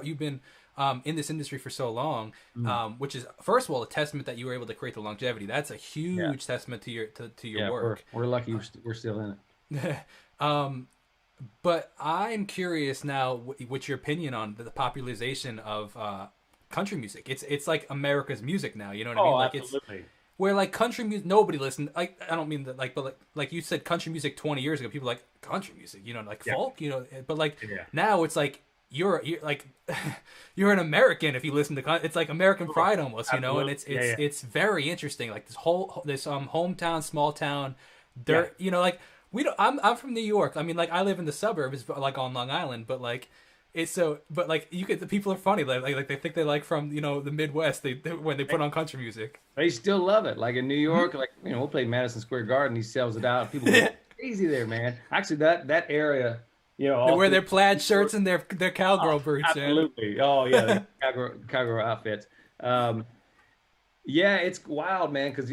you've been in this industry for so long, Mm. which is first of all a testament that you were able to create the longevity. That's a Yeah. huge testament to your Yeah. work. We're lucky we're still in it. um, but I'm curious now, what's your opinion on the popularization of country music? It's like America's music now. You know what I mean? Oh, Like it's absolutely. where like country music, nobody listened. Like I don't mean that, like, but like you said, country music 20 years ago, people were like country music, you know, like Yeah. folk, you know. But like Yeah. now, it's like you're like you're an American if you listen to it's like American Oh, Pride almost, you know. And absolutely. it's Yeah. it's Yeah. it's very interesting. Like this hometown, small town, Yeah. dirt, you know, like we don't. I'm from New York. I mean, like I live in the suburbs, like on Long Island, but like. It's so, but like you could, the people are funny. Like they think they like from the Midwest. They when they put on country music. They still love it. Like in New Mhm. York, like we'll play Madison Square Garden. He sells it out. People go crazy there, man. Actually, that area, They all wear through their plaid New York. shirts and their cowgirl Oh, boots, man. absolutely. Oh yeah, the cowgirl outfits. Um, yeah, it's wild, man. Because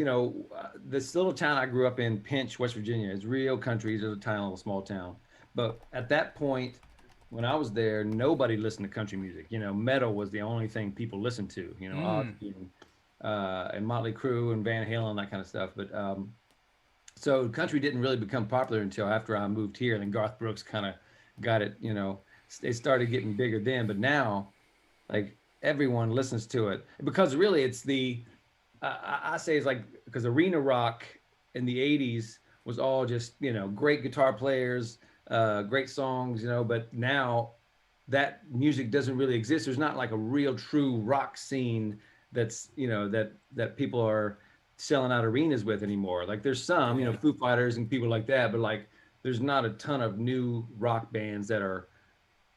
this little town I grew up in, Pinch, West Virginia, is real country. It's a tiny little small town. But at that point, when I was there, nobody listened to country music. Metal was the only thing people listened to. Mm, Ozzy and Motley Crue and Van Halen, that kind of stuff. But so country didn't really become popular until after I moved here. And then Garth Brooks kind of got it. It started getting bigger then. But now, like everyone listens to it because really it's I say it's like because arena rock in the '80s was all just great guitar players, great songs, but now that music doesn't really exist. There's not like a real true rock scene that's that people are selling out arenas with anymore. Like there's some yeah, Foo Fighters and people like that, but like there's not a ton of new rock bands that are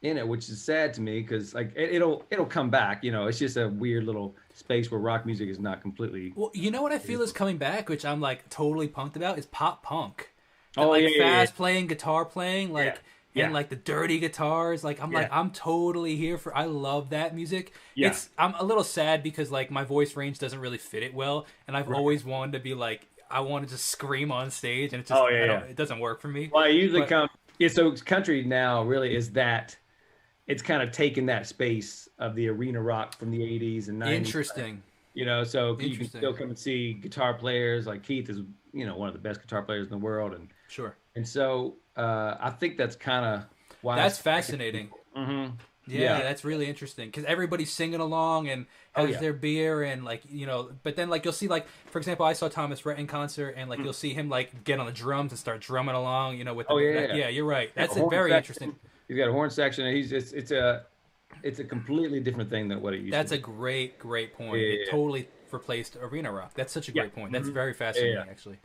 in it, which is sad to me because like it'll come back. It's just a weird little space where rock music is not completely. well, you know what I feel is coming back, which I'm like totally pumped about, is pop punk. That Oh like yeah, yeah, yeah, fast playing guitar playing, yeah, like and yeah, like the dirty guitars. Like yeah, I'm totally here for. I love that music. yeah. I'm a little sad because like my voice range doesn't really fit it well, and I've Right. always wanted to be like I want to just scream on stage, and Oh yeah, yeah. it doesn't work for me. Well, I usually But come. Yeah, so country now really is that it's kind of taken that space of the arena rock from the '80s and '90s. interesting, So you can interesting. still come and see guitar players like Keith is one of the best guitar players in the world, Sure, and so I think that's kind of why that's it's fascinating. Yeah, yeah. that's really interesting because everybody's singing along and Oh has yeah. their beer and like but then like you'll see like for example I saw Thomas Rhett in concert and like Mm. you'll see him like get on the drums and start drumming along with the Oh yeah, yeah. yeah, you're right, Yeah, that's a a horn very section. interesting. He's got a horn section, and it's a completely different thing than what it used to That's a be. great Yeah, point. yeah, It yeah. totally replaced arena rock. That's such a Yeah. great point. That's Mhm. very Yeah, fascinating yeah. actually.